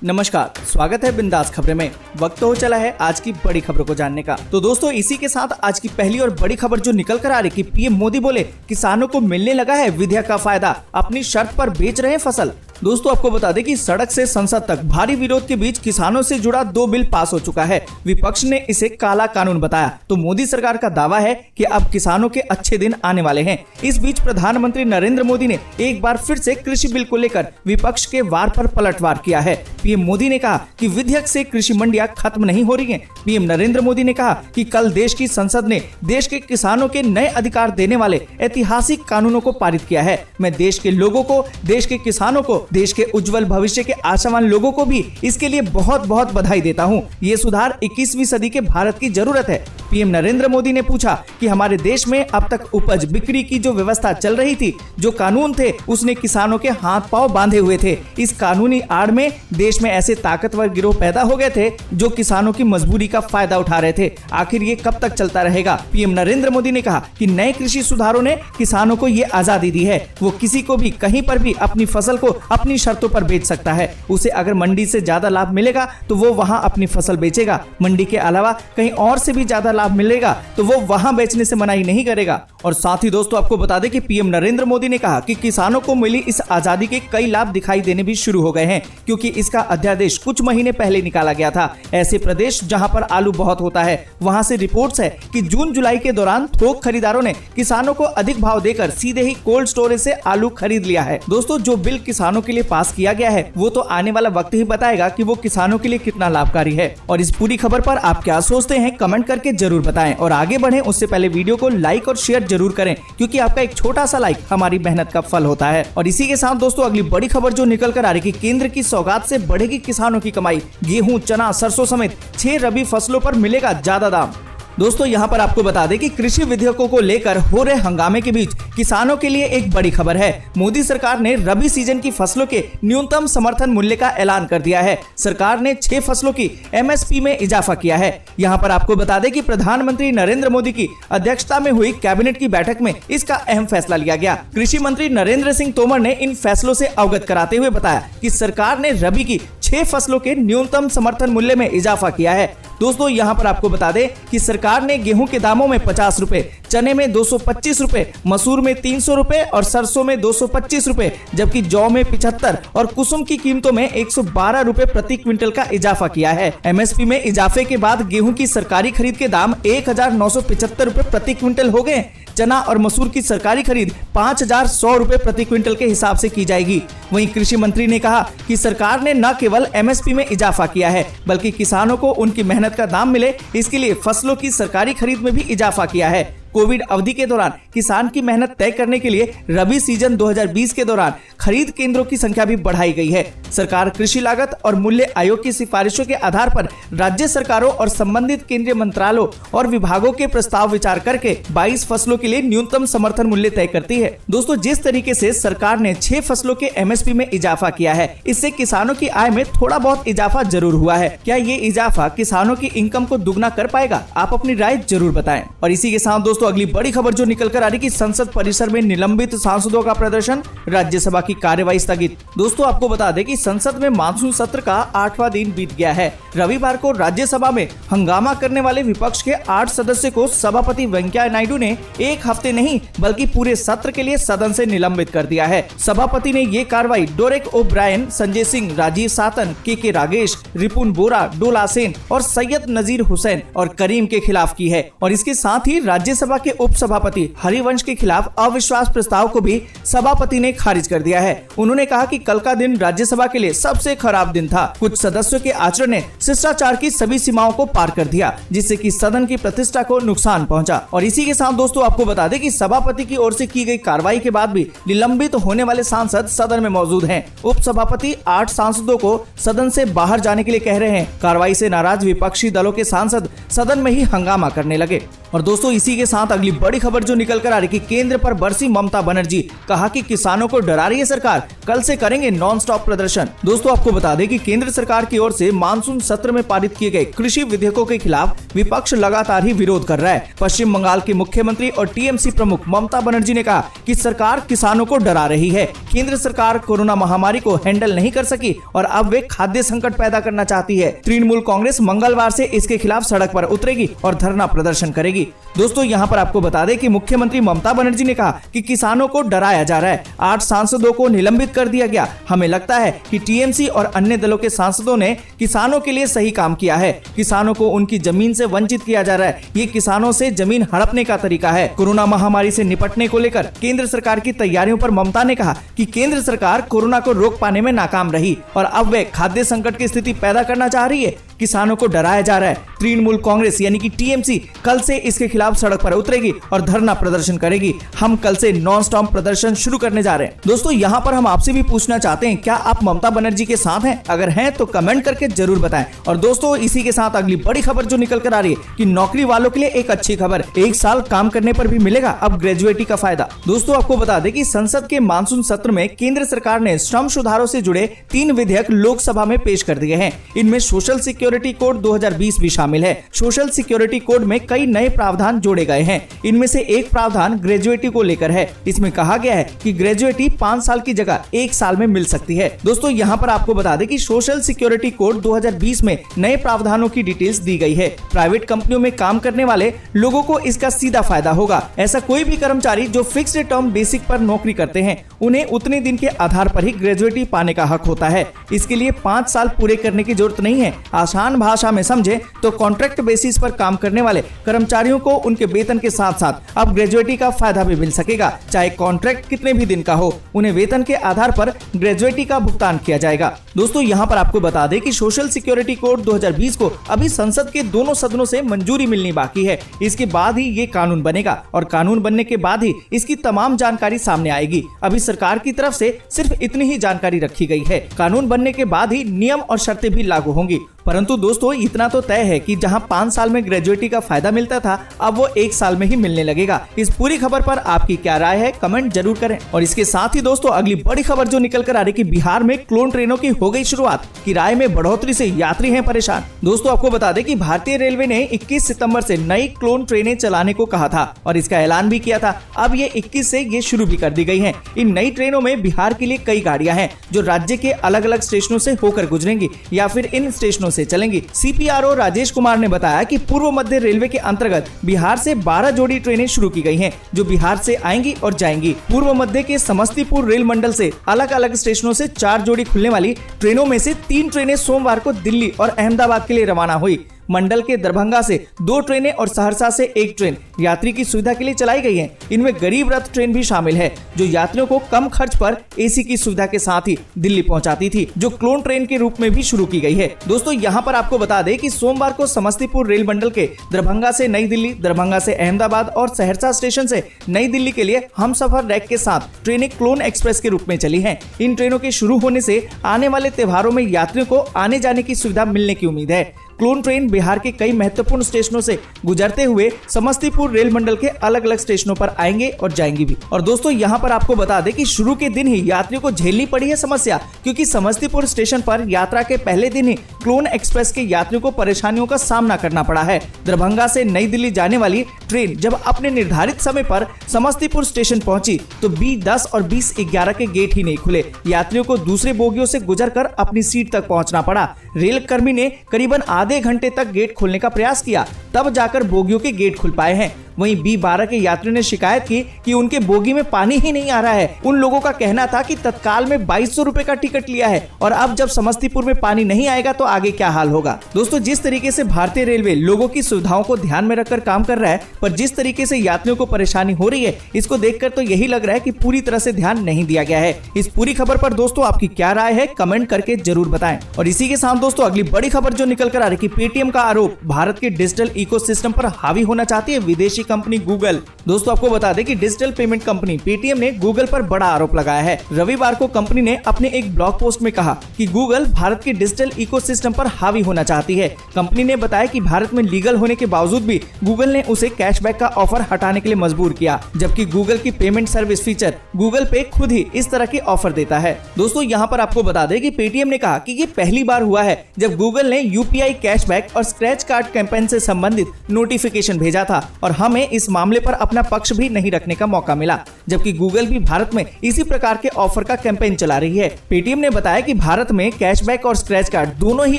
नमस्कार, स्वागत है बिंदास खबरें में। वक्त हो चला है आज की बड़ी खबरों को जानने का। तो दोस्तों, इसी के साथ आज की पहली और बड़ी खबर जो निकल कर आ रही कि पीएम मोदी बोले किसानों को मिलने लगा है विधेयक का फायदा, अपनी शर्त पर बेच रहे हैं फसल। दोस्तों, आपको बता दें कि सड़क से संसद तक भारी विरोध के बीच किसानों से जुड़ा 2 बिल पास हो चुका है। विपक्ष ने इसे काला कानून बताया तो मोदी सरकार का दावा है कि अब किसानों के अच्छे दिन आने वाले हैं। इस बीच प्रधानमंत्री नरेंद्र मोदी ने एक बार फिर से कृषि बिल को लेकर विपक्ष के वार पर पलटवार किया है। पीएम मोदी ने कहा कि विधेयक से कृषि मंडियां खत्म नहीं हो रही हैं। पीएम नरेंद्र मोदी ने कहा कि कल देश की संसद ने देश के किसानों के नए अधिकार देने वाले ऐतिहासिक कानूनों को पारित किया है। मैं देश के लोगों को, देश के किसानों को, देश के उज्जवल भविष्य के आशावान लोगों को भी इसके लिए बहुत बहुत बधाई देता हूं। ये सुधार 21वीं सदी के भारत की जरूरत है। पीएम नरेंद्र मोदी ने पूछा कि हमारे देश में अब तक उपज बिक्री की जो व्यवस्था चल रही थी, जो कानून थे, उसने किसानों के हाथ पांव बांधे हुए थे। इस कानूनी आड़ में देश में ऐसे ताकतवर गिरोह पैदा हो गए थे जो किसानों की मजबूरी का फायदा उठा रहे थे। आखिर ये कब तक चलता रहेगा? पीएम नरेंद्र मोदी ने कहा कि नए कृषि सुधारों ने किसानों को ये आजादी दी है, वो किसी को भी कहीं पर भी अपनी फसल को अपनी शर्तों पर बेच सकता है। उसे अगर मंडी से ज्यादा लाभ मिलेगा तो वो वहाँ अपनी फसल बेचेगा। मंडी के अलावा कहीं और से भी ज्यादा लाभ मिलेगा तो वो वहाँ बेचने से मनाही नहीं करेगा। और साथ ही दोस्तों, आपको बता दें कि पीएम नरेंद्र मोदी ने कहा कि किसानों को मिली इस आजादी के कई लाभ दिखाई देने भी शुरू हो गए हैं, क्योंकि इसका अध्यादेश कुछ महीने पहले निकाला गया था। ऐसे प्रदेश जहां पर आलू बहुत होता है, वहां से रिपोर्ट्स है कि जून जुलाई के दौरान थोक खरीदारों ने किसानों को अधिक भाव देकर सीधे ही कोल्ड स्टोरेज से आलू खरीद लिया है। दोस्तों, जो बिल किसानों के लिए पास किया गया है वो तो आने वाला वक्त ही बताएगा कि वो किसानों के लिए कितना लाभकारी है। और इस पूरी खबर पर आप क्या सोचते हैं, कमेंट करके जरूर बताएं। और आगे बढ़ें उससे पहले वीडियो को लाइक और शेयर जरूर करें, क्योंकि आपका एक छोटा सा लाइक हमारी मेहनत का फल होता है। और इसी के साथ दोस्तों, अगली बड़ी खबर जो निकल कर आ रही कि केंद्र की सौगात से बढ़ेगी किसानों की कमाई। गेहूं, चना, सरसों समेत 6 रबी फसलों पर मिलेगा ज्यादा दाम। दोस्तों, यहाँ पर आपको बता दें कि कृषि विधेयकों को लेकर हो रहे हंगामे के बीच किसानों के लिए एक बड़ी खबर है। मोदी सरकार ने रबी सीजन की फसलों के न्यूनतम समर्थन मूल्य का ऐलान कर दिया है। सरकार ने 6 फसलों की एमएसपी में इजाफा किया है। यहाँ पर आपको बता दें कि प्रधानमंत्री नरेंद्र मोदी की अध्यक्षता में हुई कैबिनेट की बैठक में इसका अहम फैसला लिया गया। कृषि मंत्री नरेंद्र सिंह तोमर ने इन फैसलों से अवगत कराते हुए बताया कि सरकार ने रबी की 6 फसलों के न्यूनतम समर्थन मूल्य में इजाफा किया है। दोस्तों, यहाँ पर आपको बता दें कि सरकार ने गेहूं के दामों में 50 रुपए, चने में 225 रुपए, मसूर में 300 रुपए और सरसों में 225 रुपए, जबकि जौ में 75 और कुसुम की कीमतों में 112 रुपए प्रति क्विंटल का इजाफा किया है। एमएसपी में इजाफे के बाद गेहूं की सरकारी खरीद के दाम 1975 रुपए प्रति क्विंटल हो गए। चना और मसूर की सरकारी खरीद 5100 रुपए प्रति क्विंटल के हिसाब से की जाएगी। वहीं कृषि मंत्री ने कहा कि सरकार ने न केवल एमएसपी में इजाफा किया है, बल्कि किसानों को उनकी मेहनत का दाम मिले, इसके लिए फसलों की सरकारी खरीद में भी इजाफा किया है। कोविड अवधि के दौरान किसान की मेहनत तय करने के लिए रबी सीजन 2020 के दौरान खरीद केंद्रों की संख्या भी बढ़ाई गई है। सरकार कृषि लागत और मूल्य आयोग की सिफारिशों के आधार पर राज्य सरकारों और संबंधित केंद्रीय मंत्रालयों और विभागों के प्रस्ताव विचार करके 22 फसलों के लिए न्यूनतम समर्थन मूल्य तय करती है। दोस्तों, जिस तरीके से सरकार ने 6 फसलों के एमएसपी में इजाफा किया है, इससे किसानों की आय में थोड़ा बहुत इजाफा जरूर हुआ है। क्या ये इजाफा किसानों की इनकम को दुगना कर पाएगा? आप अपनी राय जरूर बताएं। और इसी के साथ दोस्तों, अगली बड़ी खबर जो निकल कर आ रही कि संसद परिसर में निलंबित सांसदों का प्रदर्शन, राज्यसभा की कार्यवाही स्थगित। दोस्तों, आपको बता दें कि संसद में मानसून सत्र का 8वां दिन बीत गया है। रविवार को राज्यसभा में हंगामा करने वाले विपक्ष के 8 सदस्य को सभापति वेंकैया नायडू ने एक हफ्ते नहीं बल्कि पूरे सत्र के लिए सदन से निलंबित कर दिया है। सभापति ने ये कार्रवाई डेरेक ओब्रायन, संजय सिंह, राजीव सातन, के रागेश, रिपुन बोरा, डोला सेन और सैयद नजीर हुसैन और करीम के खिलाफ की है। और इसके साथ ही राज्यसभा के उपसभापति हरिवंश के खिलाफ अविश्वास प्रस्ताव को भी सभापति ने खारिज कर दिया है। उन्होंने कहा कि कल का दिन राज्यसभा के लिए सबसे खराब दिन था। कुछ सदस्यों के आचरण ने शिष्टाचार की सभी सीमाओं को पार कर दिया, जिससे कि सदन की प्रतिष्ठा को नुकसान पहुंचा। और इसी के साथ दोस्तों, आपको बता दें कि सभापति की ओर से की गई कार्रवाई के बाद भी निलंबित होने वाले सांसद सदन में मौजूद हैं। उपसभापति 8 सांसदों को सदन से बाहर जाने के लिए कह रहे हैं। कार्रवाई से नाराज विपक्षी दलों के सांसद सदन में ही हंगामा करने लगे। और दोस्तों इसी के साथ अगली बड़ी खबर जो निकल कर आ रही कि केंद्र पर बरसी ममता बनर्जी, कहा कि किसानों को डरा रही है सरकार, कल से करेंगे नॉन स्टॉप प्रदर्शन। दोस्तों आपको बता दें कि केंद्र सरकार की ओर से मानसून सत्र में पारित किए गए कृषि विधेयकों के खिलाफ विपक्ष लगातार ही विरोध कर रहा है। पश्चिम बंगाल की मुख्यमंत्री और टीएमसी प्रमुख ममता बनर्जी ने कहा कि सरकार किसानों को डरा रही है। केंद्र सरकार कोरोना महामारी को हैंडल नहीं कर सकी और अब वे खाद्य संकट पैदा करना चाहती है। तृणमूल कांग्रेस मंगलवार से इसके खिलाफ सड़क पर उतरेगी और धरना प्रदर्शन करेगी। दोस्तों यहाँ पर आपको बता दें कि मुख्यमंत्री ममता बनर्जी ने कहा कि किसानों को डराया जा रहा है। 8 सांसदों को निलंबित कर दिया गया। हमें लगता है कि टीएमसी और अन्य दलों के सांसदों ने किसानों के लिए सही काम किया है। किसानों को उनकी जमीन से वंचित किया जा रहा है। ये किसानों से जमीन हड़पने का तरीका है। कोरोना महामारी से निपटने को लेकर केंद्र सरकार की तैयारियों पर ममता ने कहा कि केंद्र सरकार कोरोना को रोक पाने में नाकाम रही और अब वे खाद्य संकट की स्थिति पैदा करना चाह रही है। किसानों को डराया जा रहा है। तृणमूल कांग्रेस यानी कि टीएमसी कल से इसके खिलाफ सड़क पर उतरेगी और धरना प्रदर्शन करेगी। हम कल से नॉन स्टॉप प्रदर्शन शुरू करने जा रहे हैं। दोस्तों यहाँ पर हम आपसे भी पूछना चाहते हैं, क्या आप ममता बनर्जी के साथ हैं? अगर हैं तो कमेंट करके जरूर बताएं। और दोस्तों इसी के साथ अगली बड़ी खबर जो निकल कर आ रही है कि नौकरी वालों के लिए एक अच्छी खबर, 1 साल काम करने पर भी मिलेगा अब ग्रेजुएटी का फायदा। दोस्तों आपको बता दें कि संसद के मानसून सत्र में केंद्र सरकार ने श्रम सुधारों से जुड़े 3 विधेयक लोकसभा में पेश कर दिए हैं। इनमें सोशल सिक्योरिटी कोड 2020 भी शामिल है। सोशल सिक्योरिटी कोड में कई नए प्रावधान जोड़े गए हैं। इनमें से एक प्रावधान ग्रेजुएटी को लेकर है। इसमें कहा गया है कि ग्रेजुएटी 5 साल की जगह 1 साल में मिल सकती है। दोस्तों यहाँ पर आपको बता दें कि सोशल सिक्योरिटी कोड 2020 में नए प्रावधानों की डिटेल्स दी गई है। प्राइवेट कंपनियों में काम करने वाले लोगों को इसका सीधा फायदा होगा। ऐसा कोई भी कर्मचारी जो फिक्स्ड टर्म बेसिक पर नौकरी करते हैं, उन्हें उतने दिन के आधार पर ही ग्रेजुएटी पाने का हक होता है। इसके लिए 5 साल पूरे करने की जरूरत नहीं है। आसान भाषा में समझे तो कॉन्ट्रैक्ट बेसिस पर काम करने वाले कर्मचारियों को उनके वेतन के साथ साथ अब ग्रेजुएटी का फायदा भी मिल सकेगा। चाहे कॉन्ट्रैक्ट कितने भी दिन का हो, उन्हें वेतन के आधार पर ग्रेजुएटी का भुगतान किया जाएगा। दोस्तों यहाँ पर आपको बता दें कि सोशल सिक्योरिटी कोड 2020 को अभी संसद के दोनों सदनों से मंजूरी मिलनी बाकी है। इसके बाद ही ये कानून बनेगा और कानून बनने के बाद ही इसकी तमाम जानकारी सामने आएगी। अभी सरकार की तरफ से सिर्फ इतनी ही जानकारी रखी गई है। कानून बनने के बाद ही नियम और शर्तें भी लागू होंगी। परंतु दोस्तों इतना तो तय है कि जहां 5 साल में ग्रेजुएटी का फायदा मिलता था, अब वो 1 साल में ही मिलने लगेगा। इस पूरी खबर पर आपकी क्या राय है, कमेंट जरूर करें। और इसके साथ ही दोस्तों अगली बड़ी खबर जो निकल कर आ रही कि बिहार में क्लोन ट्रेनों की हो गई शुरुआत, किराए में बढ़ोतरी से यात्री हैं परेशान। दोस्तों आपको बता दें कि भारतीय रेलवे ने 21 सितंबर से नई क्लोन ट्रेनें चलाने को कहा था और इसका ऐलान भी किया था। अब ये 21 से ये शुरू भी कर दी गई है। इन नई ट्रेनों में बिहार के लिए कई गाड़ियां हैं जो राज्य के अलग अलग स्टेशनों से होकर गुजरेंगी या फिर इन स्टेशनों से चलेंगी। सीपीआरओ राजेश कुमार ने बताया कि पूर्व मध्य रेलवे के अंतर्गत बिहार से 12 जोड़ी ट्रेनें शुरू की गई हैं, जो बिहार से आएंगी और जाएंगी। पूर्व मध्य के समस्तीपुर रेल मंडल से अलग अलग स्टेशनों से 4 जोड़ी खुलने वाली ट्रेनों में से 3 ट्रेनें सोमवार को दिल्ली और अहमदाबाद के लिए रवाना हुई। मंडल के दरभंगा से 2 ट्रेनें और सहरसा से 1 ट्रेन यात्री की सुविधा के लिए चलाई गई है। इनमें गरीब रथ ट्रेन भी शामिल है, जो यात्रियों को कम खर्च पर एसी की सुविधा के साथ ही दिल्ली पहुंचाती थी, जो क्लोन ट्रेन के रूप में भी शुरू की गई है। दोस्तों यहाँ पर आपको बता दें कि सोमवार को समस्तीपुर रेल मंडल के दरभंगा से नई दिल्ली, दरभंगा से अहमदाबाद और सहरसा स्टेशन से नई दिल्ली के लिए हमसफर रैक के साथ ट्रेनें क्लोन एक्सप्रेस के रूप में चली हैं। इन ट्रेनों के शुरू होने से आने वाले त्योहारों में यात्रियों को आने जाने की सुविधा मिलने की उम्मीद है। क्लोन ट्रेन बिहार के कई महत्वपूर्ण स्टेशनों से गुजरते हुए समस्तीपुर रेल मंडल के अलग अलग स्टेशनों पर आएंगे और जाएंगी भी। और दोस्तों यहाँ पर आपको बता दें कि शुरू के दिन ही यात्रियों को झेलनी पड़ी है समस्या, क्योंकि समस्तीपुर स्टेशन पर यात्रा के पहले दिन ही क्लोन एक्सप्रेस के यात्रियों को परेशानियों का सामना करना पड़ा है। दरभंगा से नई दिल्ली जाने वाली ट्रेन जब अपने निर्धारित समय पर समस्तीपुर स्टेशन पहुंची तो B10 और B11 के गेट ही नहीं खुले। यात्रियों को दूसरे बोगियों से गुजरकर अपनी सीट तक पहुंचना पड़ा। रेल कर्मी ने करीबन आधे घंटे तक गेट खोलने का प्रयास किया, तब जाकर बोगियों के गेट खुल पाए हैं। वहीं B12 के यात्रियों ने शिकायत की कि उनके बोगी में पानी ही नहीं आ रहा है। उन लोगों का कहना था कि तत्काल में 2200 रुपए का टिकट लिया है और अब जब समस्तीपुर में पानी नहीं आएगा तो आगे क्या हाल होगा। दोस्तों जिस तरीके से भारतीय रेलवे लोगों की सुविधाओं को ध्यान में रखकर काम कर रहा है, पर जिस तरीके से यात्रियों को परेशानी हो रही है, इसको देखकर तो यही लग रहा है कि पूरी तरह से ध्यान नहीं दिया गया है। इस पूरी खबर पर दोस्तों आपकी क्या राय है, कमेंट करके जरूर बताएं। और इसी के साथ दोस्तों अगली बड़ी खबर जो निकल कर आ रही है कि पेटीएम का आरोप भारत के डिजिटल इकोसिस्टम पर हावी होना चाहती है विदेशी कंपनी गूगल। दोस्तों आपको बता दें कि डिजिटल पेमेंट कंपनी पेटीएम ने गूगल पर बड़ा आरोप लगाया है। रविवार को कंपनी ने अपने एक ब्लॉग पोस्ट में कहा कि गूगल भारत के डिजिटल इकोसिस्टम पर हावी होना चाहती है। कंपनी ने बताया कि भारत में लीगल होने के बावजूद भी गूगल ने उसे कैशबैक का ऑफर हटाने के लिए मजबूर किया, जबकि गूगल की पेमेंट सर्विस फीचर गूगल पे खुद ही इस तरह के ऑफर देता है। दोस्तों यहाँ पर आपको बता दें कि पेटीएम ने कहा कि ये पहली बार हुआ है जब गूगल ने यूपीआई कैशबैक और स्क्रैच कार्ड कैंपेन से संबंधित नोटिफिकेशन भेजा था और हमें इस मामले पर अपना पक्ष भी नहीं रखने का मौका मिला, जबकि गूगल भी भारत में इसी प्रकार के ऑफर का कैंपेन चला रही है। पेटीएम ने बताया कि भारत में कैशबैक और स्क्रैच कार्ड दोनों ही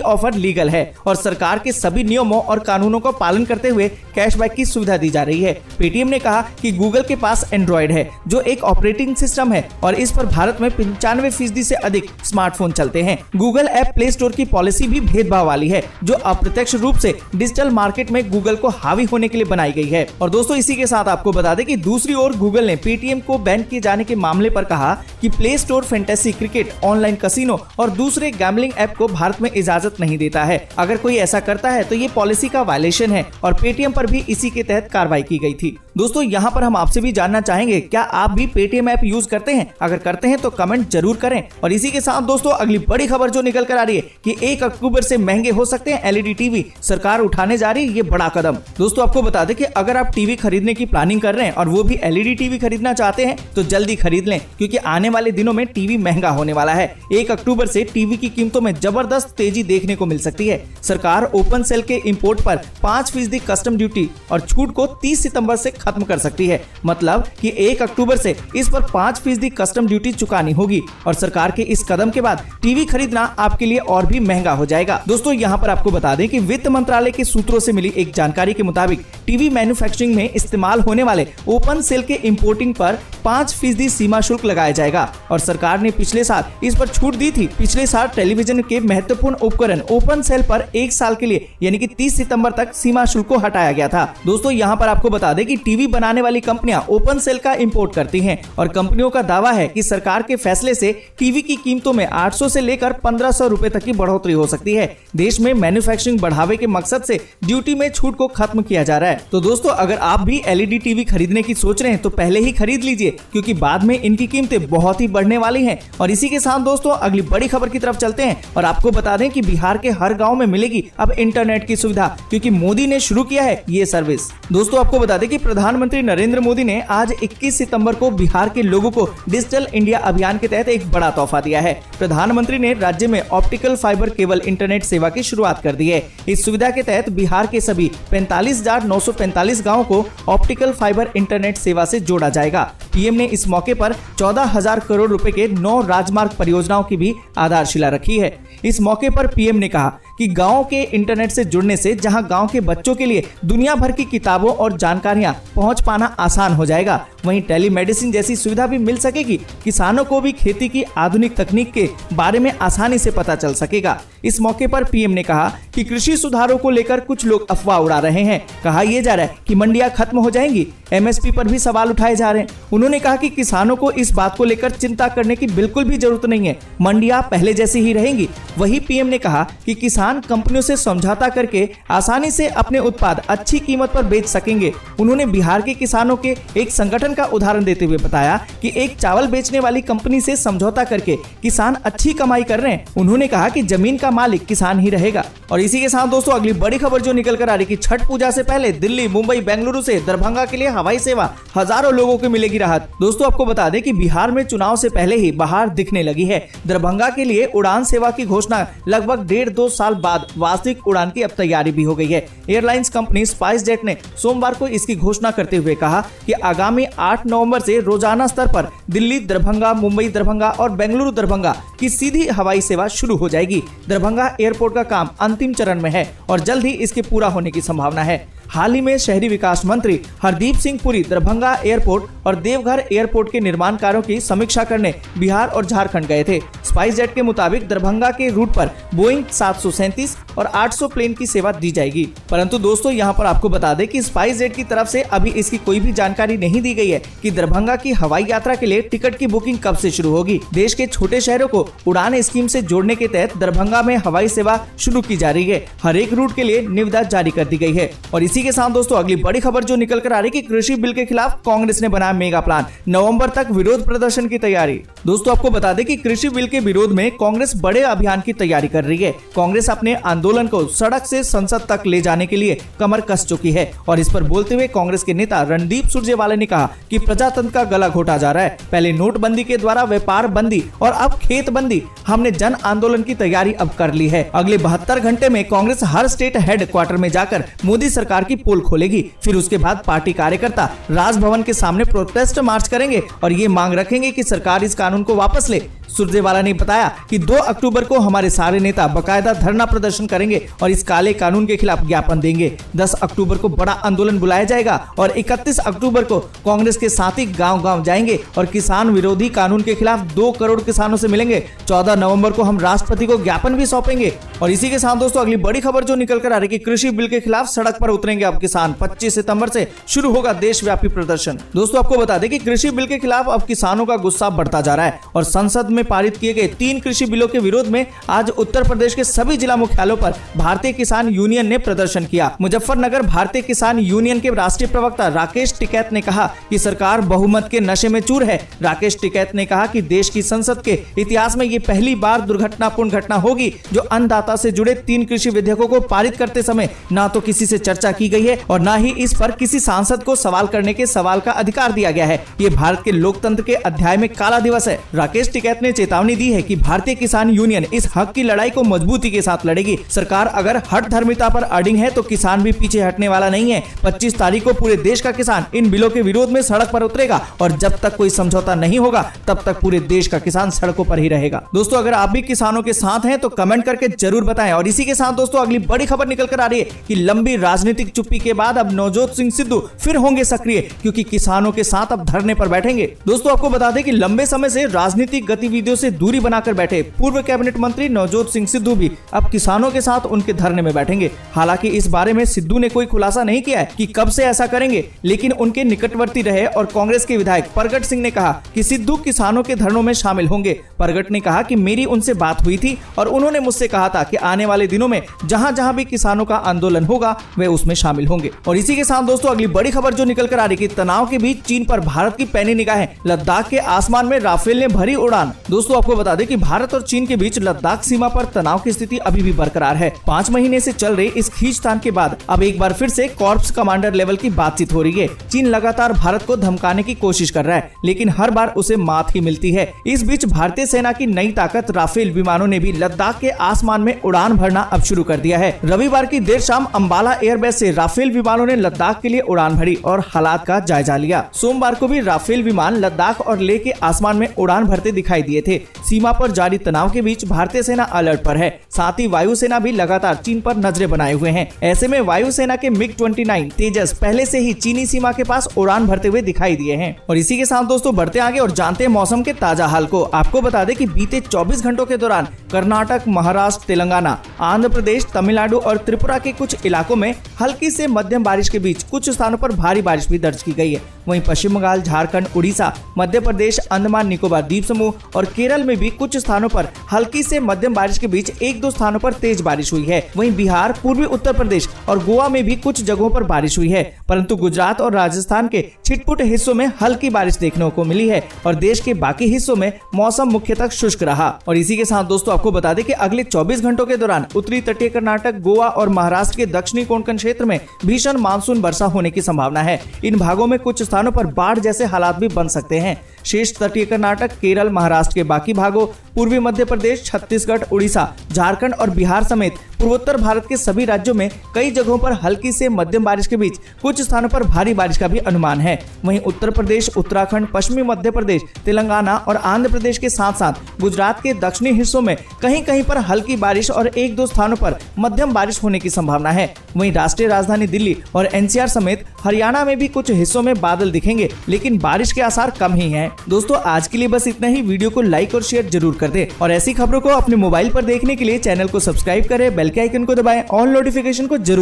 ऑफर लीगल है और सरकार के सभी नियमों और कानूनों का पालन करते हुए कैशबैक की सुविधा दी जा रही है। पेटीएम ने कहा कि गूगल के पास एंड्रॉइड है जो एक ऑपरेटिंग सिस्टम है और इस पर भारत में 95% से अधिक स्मार्टफोन चलते हैं। गूगल ऐप प्ले स्टोर की पॉलिसी भी भेदभाव वाली है जो अप्रत्यक्ष रूप से डिजिटल मार्केट में गूगल को हावी होने के लिए बनाई गई है। और दोस्तों इसी के साथ आपको बता दें कि दूसरी ओर गूगल ने पेटीएम को बैन किए जाने के मामले पर कहा कि play store fantasy cricket, online casino और दूसरे गैम्बलिंग ऐप को भारत में इजाजत नहीं देता है। अगर कोई ऐसा करता है तो ये पॉलिसी का वायलेशन है और पेटीएम पर भी इसी के तहत कार्रवाई की गई थी। दोस्तों यहाँ पर हम आपसे भी जानना चाहेंगे, क्या आप भी पेटीएम ऐप यूज करते हैं? अगर करते हैं तो कमेंट जरूर करें। और इसी के साथ दोस्तों अगली बड़ी खबर जो निकल कर आ रही है कि 1 अक्टूबर से महंगे हो सकते हैं एलईडी टीवी, सरकार उठाने जा रही है ये बड़ा कदम। दोस्तों आपको बता दें कि अगर आप टीवी खरीदने की प्लानिंग कर रहे हैं और वो भी एलईडी टीवी खरीदना चाहते हैं तो जल्दी खरीद लें, क्योंकि आने वाले दिनों में टीवी महंगा होने वाला है। 1 अक्टूबर से टीवी की कीमतों में जबरदस्त तेजी देखने को मिल सकती है। सरकार ओपन सेल के इंपोर्ट पर 5% कस्टम ड्यूटी और छूट को 30 सितंबर से खत्म कर सकती है। मतलब कि 1 अक्टूबर से इस पर 5% कस्टम ड्यूटी चुकानी होगी और सरकार के इस कदम के बाद टीवी खरीदना आपके लिए और भी महंगा हो जाएगा। दोस्तों यहाँ पर आपको बता दें कि वित्त मंत्रालय के सूत्रों से मिली एक जानकारी के मुताबिक टीवी मैन्युफैक्चरिंग में इस्तेमाल होने वाले ओपन सेल के इंपोर्टिंग पर 5% सीमा शुल्क लगाया जाएगा और सरकार ने पिछले साल इस पर छूट दी थी। पिछले साल टेलीविजन के महत्वपूर्ण उपकरण ओपन सेल पर 1 साल के लिए यानी कि 30 सितंबर तक सीमा शुल्क को हटाया गया था। दोस्तों यहाँ पर आपको बता दें कि टीवी बनाने वाली कंपनियां ओपन सेल का इंपोर्ट करती हैं और कंपनियों का दावा है कि सरकार के फैसले से टीवी की कीमतों में 800 से लेकर 1500 रुपए तक की बढ़ोतरी हो सकती है। देश में मैन्युफैक्चरिंग बढ़ावे के मकसद से ड्यूटी में छूट को खत्म किया जा रहा है। तो दोस्तों अगर आप भी एलईडी टीवी खरीदने की सोच रहे हैं तो पहले ही खरीद लीजिए, क्योंकि बाद में इनकी कीमतें बहुत ही बढ़ने वाली हैं। और इसी के साथ दोस्तों अगली बड़ी खबर की तरफ चलते हैं और आपको बता दें कि बिहार के हर गाँव में मिलेगी अब इंटरनेट की सुविधा, क्योंकि मोदी ने शुरू किया है ये सर्विस। दोस्तों आपको बता दें कि प्रधानमंत्री नरेंद्र मोदी ने आज 21 सितंबर को बिहार के लोगों को डिजिटल इंडिया अभियान के तहत एक बड़ा तोहफा दिया है। प्रधानमंत्री ने राज्य में ऑप्टिकल फाइबर केबल इंटरनेट सेवा की शुरुआत कर दी है। इस सुविधा के तहत बिहार के सभी 45,945 गाँव को ऑप्टिकल फाइबर इंटरनेट सेवा से जोड़ा जाएगा। पीएम ने इस मौके पर 14,000 करोड़ रुपए के 9 राजमार्ग परियोजनाओं की भी आधारशिला रखी है। इस मौके पर पीएम ने कहा कि गांव के इंटरनेट से जुड़ने से जहां गांव के बच्चों के लिए दुनिया भर की किताबों और जानकारियां पहुंच पाना आसान हो जाएगा, वहीं टेलीमेडिसिन जैसी सुविधा भी मिल सकेगी। किसानों को भी खेती की आधुनिक तकनीक के बारे में आसानी से पता चल सकेगा। इस मौके पर पीएम ने कहा कि कृषि सुधारों को लेकर कुछ लोग अफवाह उड़ा रहे हैं। कहा यह जा रहा है कि मंडियां खत्म हो जाएंगी, एमएसपी पर भी सवाल उठाए जा रहे हैं। उन्होंने कहा कि किसानों को इस बात को लेकर चिंता करने की बिल्कुल भी जरूरत नहीं है, मंडियां पहले जैसी ही रहेंगी। वहीं पीएम ने कहा कि किसान कंपनियों से समझौता करके आसानी से अपने उत्पाद अच्छी कीमत पर बेच सकेंगे। उन्होंने बिहार के किसानों के एक संगठन का उदाहरण देते हुए बताया कि एक चावल बेचने वाली कंपनी से समझौता करके किसान अच्छी कमाई कर रहे हैं। उन्होंने कहा कि जमीन का मालिक किसान ही रहेगा। और इसी के साथ दोस्तों अगली बड़ी खबर जो निकल कर आ रही कि छठ पूजा से पहले दिल्ली, मुंबई, बेंगलुरु से दरभंगा के लिए हवाई सेवा, हजारों लोगों को मिलेगी राहत। दोस्तों आपको बता दें कि बिहार में चुनाव से पहले ही बहार दिखने लगी है। दरभंगा के लिए उड़ान सेवा की घोषणा लगभग 1.5-2 साल बाद वास्तविक उड़ान की अब तैयारी भी हो गई है। एयरलाइंस कंपनी स्पाइस जेट ने सोमवार को इसकी घोषणा करते हुए कहा कि आगामी 8 नवंबर से रोजाना स्तर पर दिल्ली दरभंगा, मुंबई दरभंगा और बेंगलुरु दरभंगा की सीधी हवाई सेवा शुरू हो जाएगी। दरभंगा एयरपोर्ट का काम अंतिम चरण में है और जल्द ही इसके पूरा होने की संभावना है। हाल ही में शहरी विकास मंत्री हरदीप सिंह पुरी दरभंगा एयरपोर्ट और देवघर एयरपोर्ट के निर्माण कार्यों की समीक्षा करने बिहार और झारखंड गए थे। स्पाइस जेट के मुताबिक दरभंगा के रूट पर बोइंग 737 और 800 प्लेन की सेवा दी जाएगी। परंतु दोस्तों यहाँ पर आपको बता दें कि स्पाइस जेट की तरफ से अभी इसकी कोई भी जानकारी नहीं दी गई है कि दरभंगा की हवाई यात्रा के लिए टिकट की बुकिंग कब से शुरू होगी। देश के छोटे शहरों को उड़ान स्कीम से जोड़ने के तहत दरभंगा में हवाई सेवा शुरू की जा रही है। हर एक रूट के लिए निविदा जारी कर दी गई है और इसी इसी के साथ दोस्तों अगली बड़ी खबर जो निकल कर आ रही कि कृषि बिल के खिलाफ कांग्रेस ने बनाया मेगा प्लान, नवंबर तक विरोध प्रदर्शन की तैयारी। दोस्तों आपको बता दें कि कृषि बिल के विरोध में कांग्रेस बड़े अभियान की तैयारी कर रही है। कांग्रेस अपने आंदोलन को सड़क से संसद तक ले जाने के लिए कमर कस चुकी है और इस पर बोलते हुए कांग्रेस के नेता रणदीप सुरजेवाला ने कहा कि प्रजातंत्र का गला घोटा जा रहा है। पहले नोटबंदी के द्वारा व्यापार बंदी और अब खेत बंदी, हमने जन आंदोलन की तैयारी अब कर ली है। अगले 72 घंटे में कांग्रेस हर स्टेट हेड क्वार्टर में जाकर मोदी सरकार की पोल खोलेगी। फिर उसके बाद पार्टी कार्यकर्ता राजभवन के सामने प्रोटेस्ट मार्च करेंगे और ये मांग रखेंगे कि सरकार इस कानून को वापस ले। सुरजेवाला ने बताया कि 2 अक्टूबर को हमारे सारे नेता बकायदा धरना प्रदर्शन करेंगे और इस काले कानून के खिलाफ ज्ञापन देंगे। 10 अक्टूबर को बड़ा आंदोलन बुलाया जाएगा और 31 अक्टूबर को कांग्रेस के साथी गांव-गांव जाएंगे और किसान विरोधी कानून के खिलाफ 2 करोड़ किसानों से मिलेंगे। 14 नवंबर को हम राष्ट्रपति को ज्ञापन भी सौंपेंगे। और इसी के साथ दोस्तों अगली बड़ी खबर जो निकल कर आ रही कि कृषि बिल के खिलाफ सड़क पर उतरेंगे अब किसान। 25 सितंबर से शुरू होगा देशव्यापी प्रदर्शन। दोस्तों आपको बता दें कि कृषि बिल के खिलाफ अब किसानों का गुस्सा बढ़ता जा रहा है और संसद में पारित किए गए 3 कृषि बिलों के विरोध में आज उत्तर प्रदेश के सभी जिला मुख्यालयों पर भारतीय किसान यूनियन ने प्रदर्शन किया। मुजफ्फरनगर भारतीय किसान यूनियन के राष्ट्रीय प्रवक्ता राकेश टिकैत ने कहा कि सरकार बहुमत के नशे में चूर है। राकेश टिकैत ने कहा कि देश की संसद के इतिहास में ये पहली बार दुर्घटनापूर्ण घटना होगी जो अन्नदाता से जुड़े 3 कृषि विधेयकों को पारित करते समय ना तो किसी से चर्चा की गई है और ना ही इस पर किसी सांसद को सवाल करने के सवाल का अधिकार दिया गया है। ये भारत के लोकतंत्र के अध्याय में काला दिवस है। राकेश टिकैत ने चेतावनी दी है कि भारतीय किसान यूनियन इस हक की लड़ाई को मजबूती के साथ लड़ेगी। सरकार अगर हठ धर्मिता पर अडिग है तो किसान भी पीछे हटने वाला नहीं है। 25 तारीख को पूरे देश का किसान इन बिलों के विरोध में सड़क पर उतरेगा और जब तक कोई समझौता नहीं होगा तब तक पूरे देश का किसान सड़कों पर ही रहेगा। दोस्तों अगर आप भी किसानों के साथ हैं तो कमेंट करके जरूर बताएं। और इसी के साथ दोस्तों अगली बड़ी खबर निकल कर आ रही है कि लंबी राजनीतिक चुप्पी के बाद अब नवजोत सिंह सिद्धू फिर होंगे सक्रिय क्योंकि किसानों के साथ अब धरने पर बैठेंगे। दोस्तों आपको बता दें कि लंबे समय से राजनीतिक गतिविधियों से दूरी बनाकर बैठे पूर्व कैबिनेट मंत्री नवजोत सिंह सिद्धू भी अब किसानों के साथ उनके धरने में बैठेंगे। हालांकि इस बारे में सिद्धू ने कोई खुलासा नहीं किया है कि कब से ऐसा करेंगे, लेकिन उनके निकटवर्ती रहे और कांग्रेस के विधायक परगट सिंह ने कहा कि सिद्धू किसानों के धरनों में शामिल होंगे। परगट ने कहा कि मेरी उनसे बात हुई थी और उन्होंने मुझसे कहा था कि आने वाले दिनों में जहां जहां भी किसानों का आंदोलन होगा वे उसमें शामिल होंगे। और इसी के साथ दोस्तों अगली बड़ी खबर जो निकल कर आ रही कि तनाव के बीच चीन पर भारत की पैनी निगाहें, लद्दाख के आसमान में राफेल ने भरी उड़ान। दोस्तों आपको बता दें कि भारत और चीन के बीच लद्दाख सीमा पर तनाव की स्थिति अभी भी बरकरार है। 5 महीने से चल रहे इस खींचतान के बाद अब एक बार फिर से कॉर्प्स कमांडर लेवल की बातचीत हो रही है। चीन लगातार भारत को धमकाने की कोशिश कर रहा है लेकिन हर बार उसे मात ही मिलती है। इस बीच भारतीय सेना की नई ताकत राफेल विमानों ने भी लद्दाख के आसमान में उड़ान भरना अब शुरू कर दिया है। रविवार की देर शाम अंबाला एयरबेस से राफेल विमानों ने लद्दाख के लिए उड़ान भरी और हालात का जायजा लिया। सोमवार को भी राफेल विमान लद्दाख और लेह के आसमान में उड़ान भरते दिखाई दिए थे। सीमा पर जारी तनाव के बीच भारतीय सेना अलर्ट पर है। साथ ही वायुसेना भी लगातार चीन पर नजरें बनाए हुए हैं। ऐसे में वायुसेना के MiG-29 तेजस पहले से ही चीनी सीमा के पास उड़ान भरते हुए दिखाई दिए हैं। और इसी के साथ दोस्तों बढ़ते आगे और जानते हैं मौसम के ताजा हाल को। आपको बता दें कि बीते 24 घंटों के दौरान कर्नाटक, महाराष्ट्र, तेलंगाना, आंध्र प्रदेश, तमिलनाडु और त्रिपुरा के कुछ इलाकों में हल्की से मध्यम बारिश के बीच कुछ स्थानों पर भारी बारिश भी दर्ज की गई है। वहीं पश्चिम बंगाल, झारखंड, उड़ीसा, मध्य प्रदेश, अंडमान निकोबार द्वीप समूह और केरल में भी कुछ स्थानों पर हल्की से मध्यम बारिश के बीच 1-2 स्थानों पर तेज बारिश हुई है। वहीं बिहार, पूर्वी उत्तर प्रदेश और गोवा में भी कुछ जगहों पर बारिश हुई है, परंतु गुजरात और राजस्थान के छिटपुट हिस्सों में हल्की बारिश देखने को मिली है और देश के बाकी हिस्सों में मौसम मुख्यतः शुष्क रहा। और इसी के साथ दोस्तों आपको बता दें कि अगले 24 घंटों के दौरान उत्तरी तटीय कर्नाटक, गोवा और महाराष्ट्र के दक्षिणी कोंकण क्षेत्र में भीषण मानसून वर्षा होने की संभावना है। इन भागों में कुछ स्थानों पर बाढ़ जैसे हालात भी बन सकते हैं। शेष तटीय कर्नाटक, केरल, महाराष्ट्र के बाकी भागों, पूर्वी मध्य प्रदेश, छत्तीसगढ़, उड़ीसा, झारखंड और बिहार समेत पूर्वोत्तर भारत के सभी राज्यों में कई जगहों पर हल्की से मध्यम बारिश के बीच कुछ स्थानों पर भारी बारिश का भी अनुमान है। वहीं उत्तर प्रदेश, उत्तराखंड, पश्चिमी मध्य प्रदेश, तेलंगाना और आंध्र प्रदेश के साथ साथ गुजरात के दक्षिणी हिस्सों में कहीं कहीं पर हल्की बारिश और 1-2 स्थानों पर मध्यम बारिश होने की संभावना है। वहीं राष्ट्रीय राजधानी दिल्ली और NCR समेत हरियाणा में भी कुछ हिस्सों में बादल दिखेंगे, लेकिन बारिश के आसार कम ही हैं। दोस्तों आज के लिए बस इतना ही। वीडियो को लाइक और शेयर जरूर कर दें और ऐसी खबरों को अपने मोबाइल पर देखने के लिए चैनल को सब्सक्राइब करें, बेल के आइकन को दबाएं और नोटिफिकेशन को जरूर